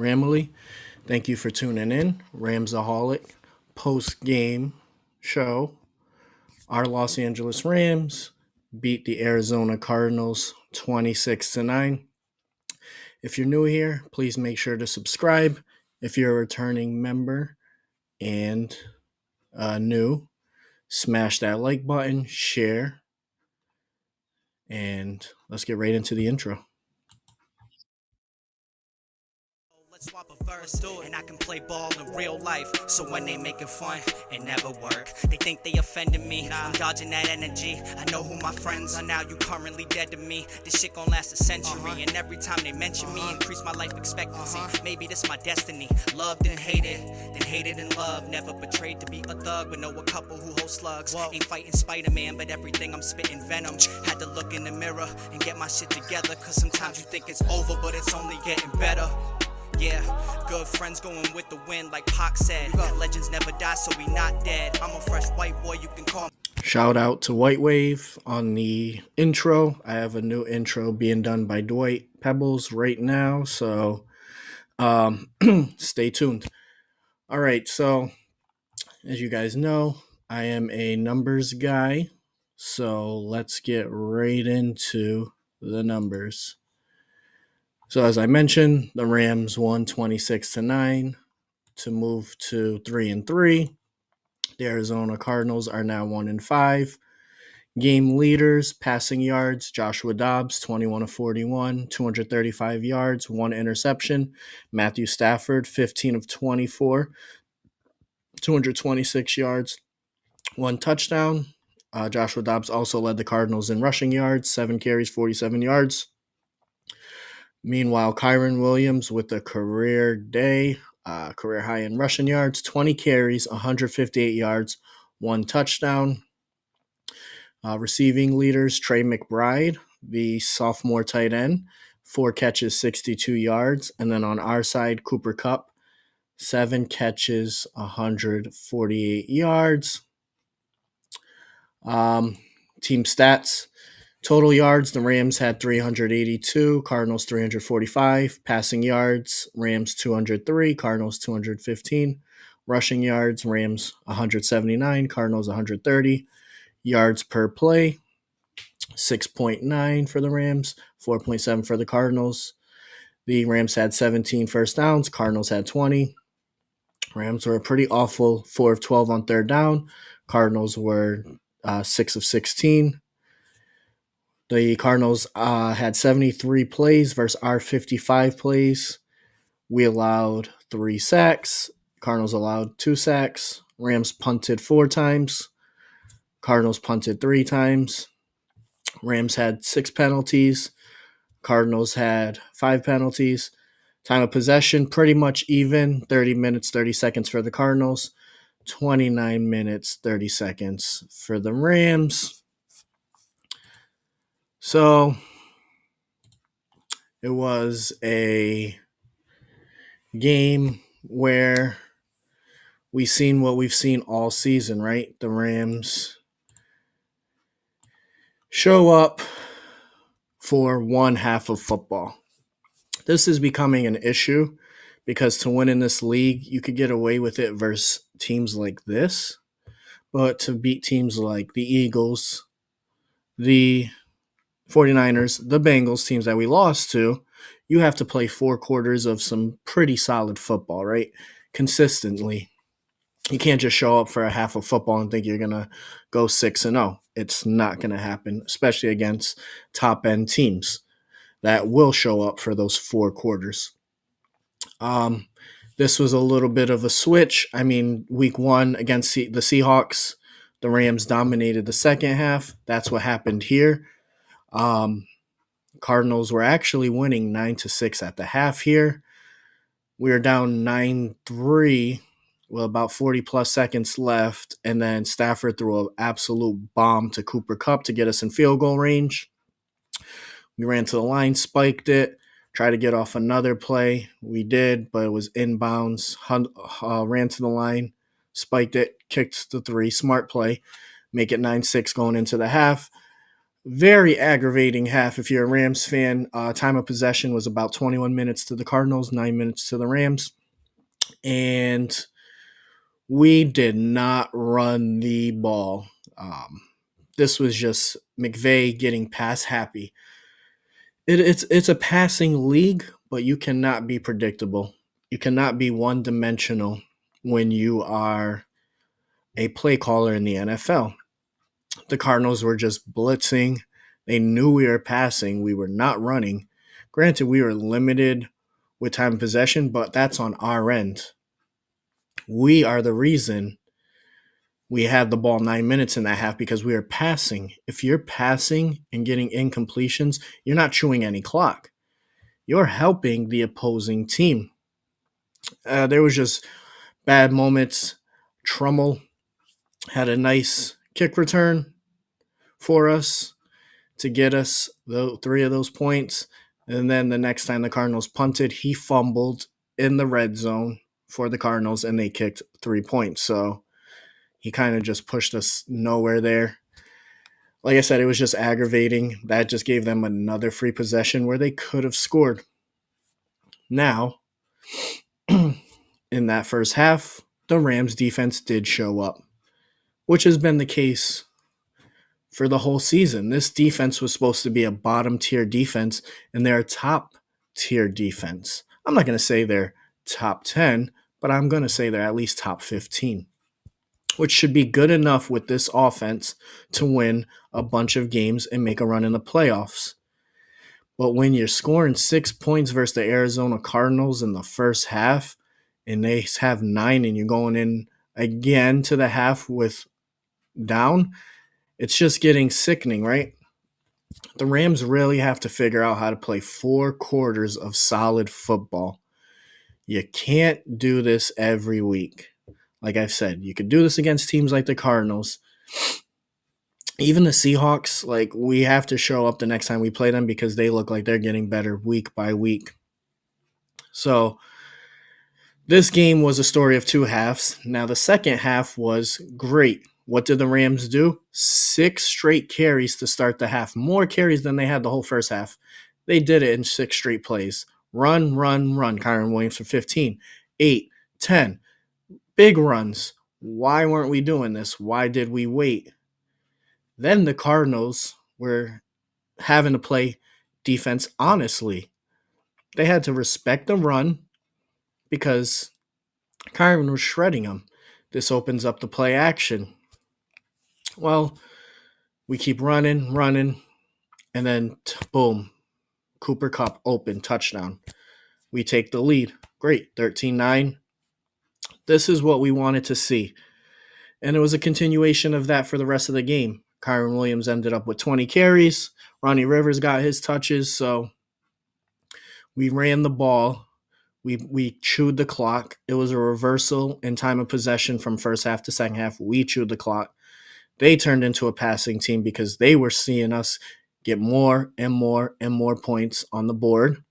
Ramily. Thank you for tuning in. Ramsaholic post game show. Our Los Angeles Rams beat the Arizona Cardinals 26 to 9. If you're new here, please make sure to subscribe. If you're a returning member and new, smash that like button, share, and let's get right into the intro. Let's swap a verse, and I can play ball in real life. So when they making fun, it never work. They think they offended me. I'm dodging that energy. I know who my friends are now. You currently dead to me. This shit gon' last a century. And every time they mention me, increase my life expectancy. Maybe this my destiny. Loved and hated, then hated and loved. Never betrayed to be a thug, but know a couple who hold slugs. Ain't fighting Spider-Man, but everything I'm spitting venom. Had to look in the mirror and get my shit together. Cause sometimes you think it's over, but it's only getting better. Yeah, good friends going with the wind, like Pac said. Legends never die, so we not dead. I'm a fresh white boy, you can call me. Shout out to White Wave on the intro. I have a new intro being done by Dwight Pebbles right now, so stay tuned. All right, so as you guys know, I am a numbers guy, so let's get right into the numbers. So as I mentioned, the Rams won 26 to 9 to move to 3-3. The Arizona Cardinals are now 1-5. Game leaders, passing yards, Joshua Dobbs, 21 of 41, 235 yards, one interception. Matthew Stafford, 15 of 24, 226 yards, one touchdown. Joshua Dobbs also led the Cardinals in rushing yards, 7 carries, 47 yards. Meanwhile, Kyron Williams with a career day, career high in rushing yards, 20 carries, 158 yards, one touchdown. Receiving leaders, Trey McBride, the sophomore tight end, 4 catches, 62 yards. And then on our side, Cooper Kupp, 7 catches, 148 yards. Team stats. Total yards, the Rams had 382, Cardinals 345. Passing yards, Rams 203, Cardinals 215. Rushing yards, Rams 179, Cardinals 130. Yards per play, 6.9 for the Rams, 4.7 for the Cardinals. The Rams had 17 first downs, Cardinals had 20. Rams were pretty awful, 4 of 12 on third down. Cardinals were 6 of 16. The Cardinals had 73 plays versus our 55 plays. We allowed 3 sacks. Cardinals allowed 2 sacks. Rams punted 4 times. Cardinals punted 3 times. Rams had 6 penalties. Cardinals had 5 penalties. Time of possession, pretty much even. 30 minutes, 30 seconds for the Cardinals. 29 minutes, 30 seconds for the Rams. So it was a game where we've seen what we've seen all season, right? The Rams show up for one half of football. This is becoming an issue because to win in this league, you could get away with it versus teams like this. But to beat teams like the Eagles, the 49ers, the Bengals, teams that we lost to, you have to play 4 quarters of some pretty solid football, right? Consistently. You can't just show up for a half of football and think you're going to go 6-0. It's not going to happen, especially against top-end teams that will show up for those 4 quarters. This was a little bit of a switch. I mean, week 1 against the Seahawks, the Rams dominated the second half. That's what happened here. Cardinals were actually winning 9-6 at the half here. We were down 9-3 with about 40-plus seconds left, and then Stafford threw an absolute bomb to Cooper Kupp to get us in field goal range. We ran to the line, spiked it, tried to get off another play. We did, but it was inbounds. Ran to the line, spiked it, kicked the 3, smart play, make it 9-6 going into the half. Very aggravating half if you're a Rams fan. Time of possession was about 21 minutes to the Cardinals, 9 minutes to the Rams. And we did not run the ball. This was just McVay getting pass happy. It's a passing league, but you cannot be predictable. You cannot be one dimensional when you are a play caller in the NFL. The Cardinals were just blitzing. They knew we were passing. We were not running. Granted, we were limited with time of possession, but that's on our end. We are the reason we had the ball 9 minutes in that half because we were passing. If you're passing and getting incompletions, you're not chewing any clock. You're helping the opposing team. There was just bad moments. Trummel had a nice kick return for us to get us the 3 of those points. And then the next time the Cardinals punted, he fumbled in the red zone for the Cardinals and they kicked 3 points. So he kind of just pushed us nowhere there. Like I said, it was just aggravating. That just gave them another free possession where they could have scored. Now, in that first half, the Rams defense did show up, which has been the case for the whole season. This defense was supposed to be a bottom tier defense, and they're a top tier defense. I'm not going to say they're top 10, but I'm going to say they're at least top 15, which should be good enough with this offense to win a bunch of games and make a run in the playoffs. But when you're scoring 6 points versus the Arizona Cardinals in the first half, and they have 9, and you're going in again to the half with down, it's just getting sickening, right? The Rams really have to figure out how to play 4 quarters of solid football. You can't do this every week. Like I've said, you could do this against teams like the Cardinals. Even the Seahawks, like, we have to show up the next time we play them because they look like they're getting better week by week. So this game was a story of 2 halves. Now the second half was great. What did the Rams do? 6 straight carries to start the half. More carries than they had the whole first half. They did it in 6 straight plays. Run, run, run. Kyron Williams for 15, 8, 10. Big runs. Why weren't we doing this? Why did we wait? Then the Cardinals were having to play defense honestly. They had to respect the run because Kyron was shredding them. This opens up the play action. Well, we keep running, and then boom, Cooper Kupp open, touchdown. We take the lead. Great, 13-9. This is what we wanted to see. And it was a continuation of that for the rest of the game. Kyron Williams ended up with 20 carries. Ronnie Rivers got his touches, so we ran the ball. We chewed the clock. It was a reversal in time of possession from first half to second half. We chewed the clock. They turned into a passing team because they were seeing us get more and more and more points on the board.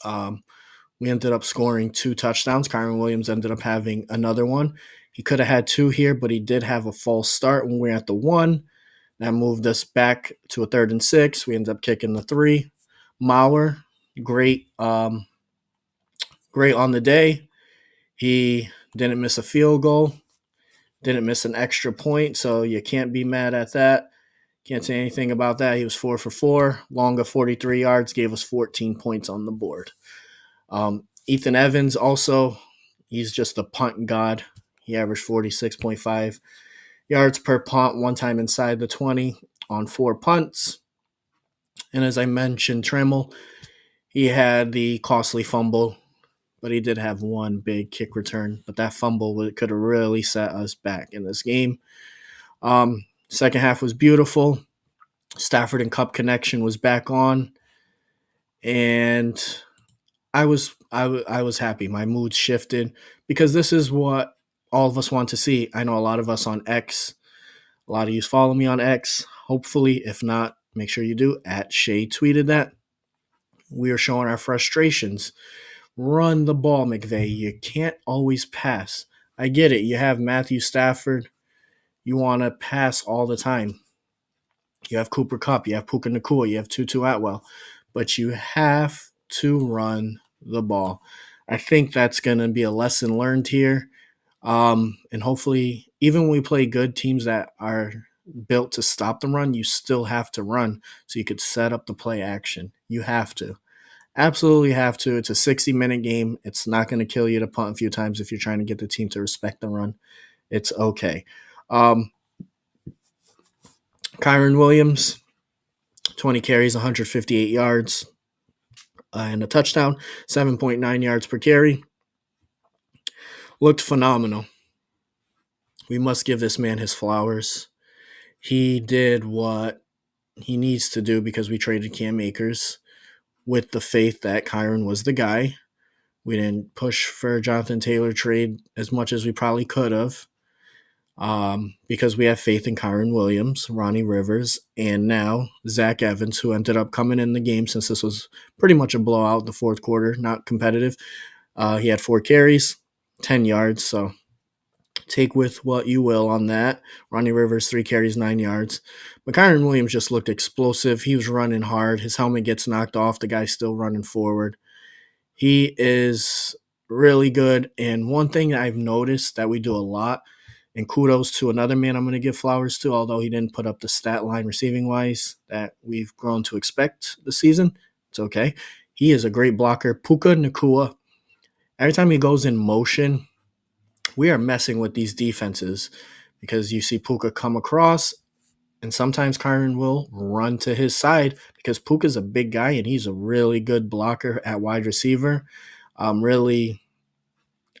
We ended up scoring 2 touchdowns. Kyron Williams ended up having another one. He could have had 2 here, but he did have a false start when we were at the 1. That moved us back to a 3rd and 6. We ended up kicking the 3. Mauer, great on the day. He didn't miss a field goal, didn't miss an extra point, so you can't be mad at that. Can't say anything about that. He was 4 for 4, long of 43 yards, gave us 14 points on the board. Ethan Evans also, he's just a punt god. He averaged 46.5 yards per punt, one time inside the 20 on 4 punts. And as I mentioned, Trammell, he had the costly fumble, but he did have one big kick return. But that fumble could have really set us back in this game. Second half was beautiful. Stafford and Kupp connection was back on, and I was happy. My mood shifted because this is what all of us want to see. I know a lot of us on X, a lot of you follow me on X. Hopefully, if not, make sure you do. At Shay tweeted that. We are showing our frustrations. Run the ball, McVay. You can't always pass. I get it. You have Matthew Stafford. You want to pass all the time. You have Cooper Kupp, you have Puka Nacua, you have Tutu Atwell, but you have to run the ball. I think that's going to be a lesson learned here. And hopefully, even when we play good teams that are built to stop the run, you still have to run so you could set up the play action. You have to. Absolutely have to. It's a 60-minute game. It's not going to kill you to punt a few times if you're trying to get the team to respect the run. It's okay. Um, Kyron Williams, 20 carries, 158 yards, and a touchdown, 7.9 yards per carry. Looked phenomenal. We must give this man his flowers. He did what he needs to do because we traded Cam Akers with the faith that Kyron was the guy. We didn't push for a Jonathan Taylor trade as much as we probably could have because we have faith in Kyron Williams, Ronnie Rivers, and now Zach Evans, who ended up coming in the game since this was pretty much a blowout in the fourth quarter, not competitive. He had 4 carries, 10 yards, so take with what you will on that. Ronnie Rivers, 3 carries, 9 yards. But Kyron Williams just looked explosive. He was running hard. His helmet gets knocked off. The guy's still running forward. He is really good. And one thing I've noticed that we do a lot, and kudos to another man I'm going to give flowers to, although he didn't put up the stat line receiving wise that we've grown to expect this season. It's okay. He is a great blocker. Puka Nacua. Every time he goes in motion, we are messing with these defenses because you see Puka come across, and sometimes Kyron will run to his side because Puka's a big guy and he's a really good blocker at wide receiver. Really,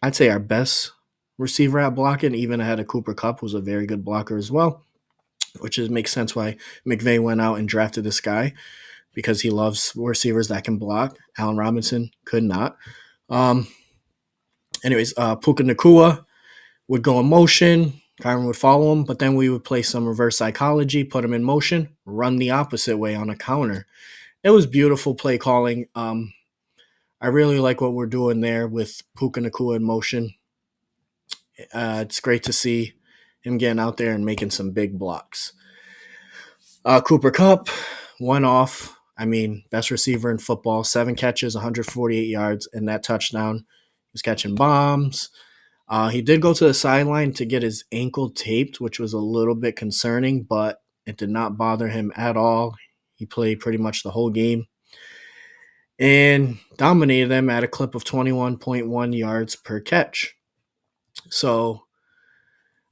I'd say our best receiver at blocking, even ahead of Cooper Kupp, who's a very good blocker as well, which makes sense why McVay went out and drafted this guy because he loves receivers that can block. Allen Robinson could not. Um, Puka Nacua would go in motion. Kyron would follow him, but then we would play some reverse psychology, put him in motion, run the opposite way on a counter. It was beautiful play calling. I really like what we're doing there with Puka Nacua in motion. It's great to see him getting out there and making some big blocks. Cooper Kupp went off. I mean, best receiver in football, 7 catches, 148 yards, and that touchdown. He was catching bombs. He did go to the sideline to get his ankle taped, which was a little bit concerning, but it did not bother him at all. He played pretty much the whole game and dominated them at a clip of 21.1 yards per catch. So,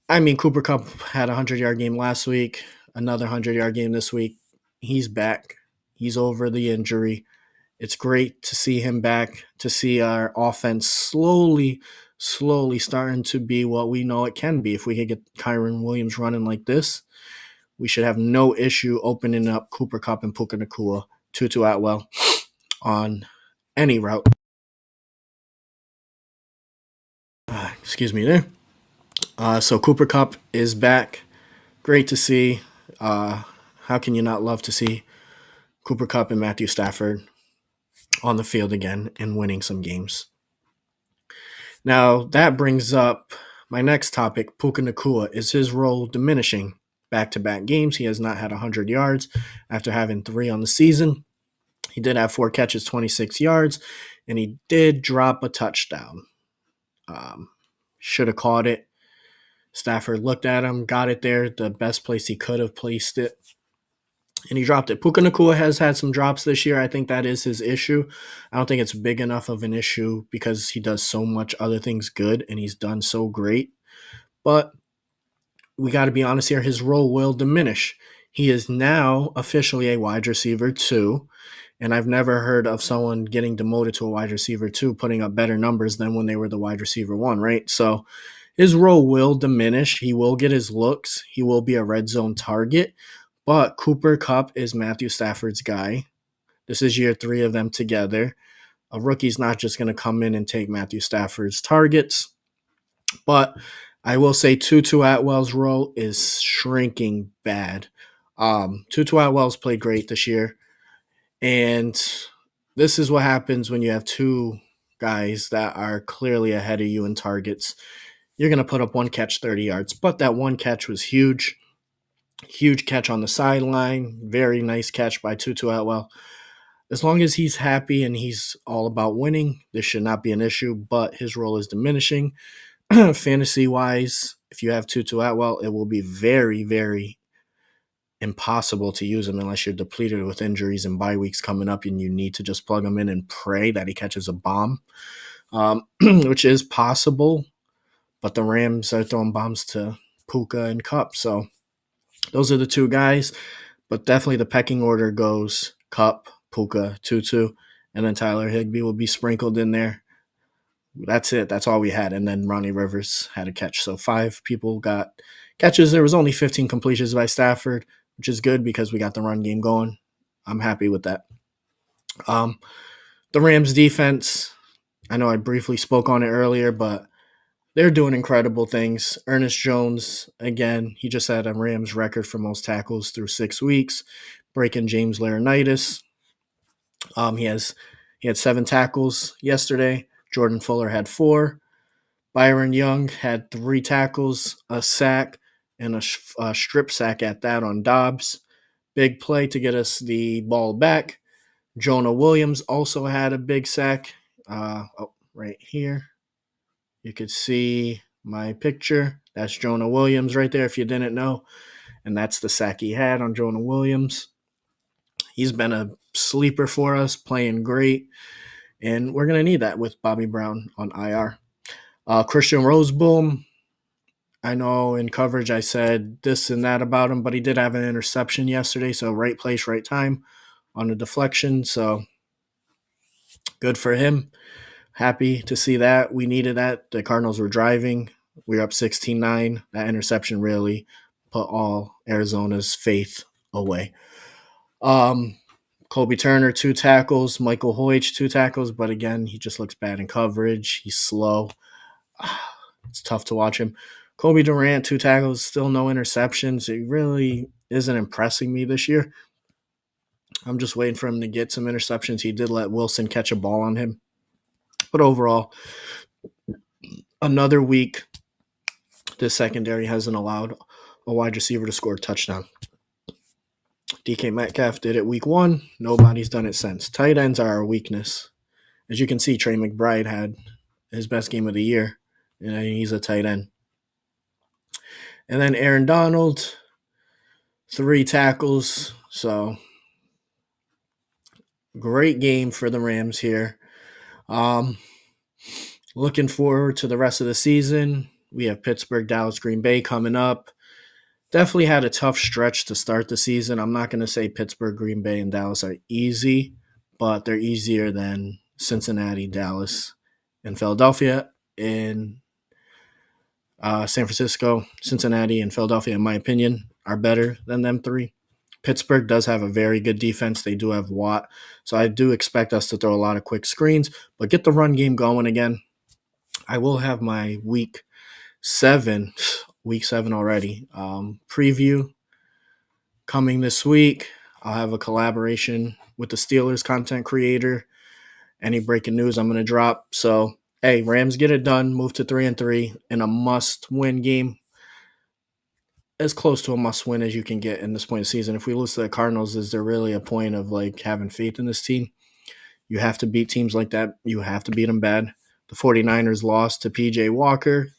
I mean, Cooper Kupp had a 100-yard game last week, another 100-yard game this week. He's back. He's over the injury. It's great to see him back, to see our offense slowly starting to be what we know it can be. If we could get Kyron Williams running like this, we should have no issue opening up Cooper Kupp and Puka Nacua, Tutu Atwell on any route. Excuse me there. So Cooper Kupp is back. Great to see. How can you not love to see Cooper Kupp and Matthew Stafford on the field again and winning some games? Now, that brings up my next topic, Puka Nacua. Is his role diminishing? Back-to-back games, he has not had 100 yards after having 3 on the season. He did have 4 catches, 26 yards, and he did drop a touchdown. Should have caught it. Stafford looked at him, got it there, the best place he could have placed it, and he dropped it. Puka Nacua has had some drops this year. I think that is his issue. I don't think it's big enough of an issue because he does so much other things good and he's done so great. But we got to be honest here, his role will diminish. He is now officially a wide receiver 2, and I've never heard of someone getting demoted to a wide receiver 2 putting up better numbers than when they were the wide receiver 1, right? So his role will diminish. He will get his looks. He will be a red zone target. But Cooper Kupp is Matthew Stafford's guy. This is year 3 of them together. A rookie's not just going to come in and take Matthew Stafford's targets. But I will say Tutu Atwell's role is shrinking bad. Tutu Atwell's played great this year. And this is what happens when you have 2 guys that are clearly ahead of you in targets. You're going to put up 1 catch, 30 yards. But that 1 catch was huge. Huge catch on the sideline. Very nice catch by Tutu Atwell. As long as he's happy and he's all about winning, this should not be an issue, but his role is diminishing. Fantasy wise, if you have Tutu Atwell, it will be very, very impossible to use him unless you're depleted with injuries and bye weeks coming up and you need to just plug him in and pray that he catches a bomb, which is possible. But the Rams are throwing bombs to Puka and Cup. So those are the two guys. But definitely the pecking order goes Cup, Puka, Tutu, and then Tyler Higbee will be sprinkled in there. That's it. That's all we had. And then Ronnie Rivers had a catch. So 5 people got catches. There was only 15 completions by Stafford, which is good because we got the run game going. I'm happy with that. The Rams defense, I know I briefly spoke on it earlier, but they're doing incredible things. Ernest Jones, again, he just had a Rams record for most tackles through 6 weeks, breaking James Laurinaitis. He had 7 tackles yesterday. Jordan Fuller had 4. Byron Young had 3 tackles, a sack, and a strip sack at that on Dobbs. Big play to get us the ball back. Jonah Williams also had a big sack. Right here. You could see my picture. That's Jonah Williams right there if you didn't know. And that's the sack he had on Jonah Williams. He's been a sleeper for us, playing great. And we're going to need that with Bobby Brown on IR. Christian Roseboom, I know in coverage I said this and that about him, but he did have an interception yesterday. So right place, right time on a deflection. So good for him. Happy to see that. We needed that. The Cardinals were driving. We were up 16-9. That interception really put all Arizona's faith away. Colby Turner, 2 tackles. Michael Hoyt, 2 tackles. But again, he just looks bad in coverage. He's slow. It's tough to watch him. Kobe Durant, 2 tackles. Still no interceptions. He really isn't impressing me this year. I'm just waiting for him to get some interceptions. He did let Wilson catch a ball on him. But overall, another week, the secondary hasn't allowed a wide receiver to score a touchdown. DK Metcalf did it week 1. Nobody's done it since. Tight ends are our weakness. As you can see, Trey McBride had his best game of the year, and he's a tight end. And then Aaron Donald, 3 tackles. So great game for the Rams here. Looking forward to the rest of the season. We have Pittsburgh, Dallas, Green Bay coming up. Definitely had a tough stretch to start the season. I'm not going to say Pittsburgh, Green Bay, and Dallas are easy, but they're easier than Cincinnati, Dallas, and Philadelphia. In San Francisco, Cincinnati, and Philadelphia, in my opinion, are better than them 3. Pittsburgh does have a very good defense. They do have Watt. So I do expect us to throw a lot of quick screens, but get the run game going again. I will have my week 7 already, preview coming this week. I'll have a collaboration with the Steelers content creator. Any breaking news I'm going to drop. So, hey, Rams get it done. Move to 3-3 in a must-win game. As close to a must-win as you can get in this point of the season. If we lose to the Cardinals, is there really a point of like having faith in this team? You have to beat teams like that. You have to beat them bad. The 49ers lost to PJ Walker,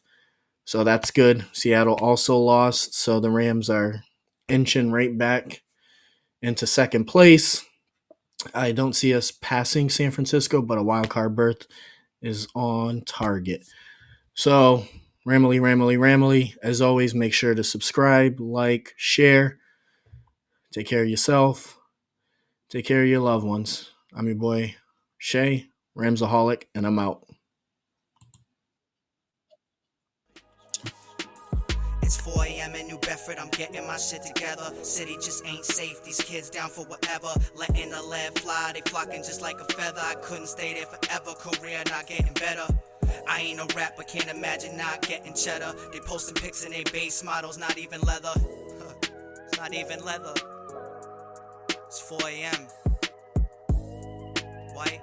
so that's good. Seattle also lost, so the Rams are inching right back into second place. I don't see us passing San Francisco, but a wild card berth is on target. So, Ramily. As always, make sure to subscribe, like, share. Take care of yourself. Take care of your loved ones. I'm your boy, Shay, Ramsaholic, and I'm out. It's 4 a.m. in New Bedford, I'm getting my shit together. City just ain't safe, these kids down for whatever. Letting the lead fly, they flocking just like a feather. I couldn't stay there forever, career not getting better. I ain't no rapper, can't imagine not getting cheddar. They posting pics in their base models, not even leather. It's not even leather. It's 4 a.m. White.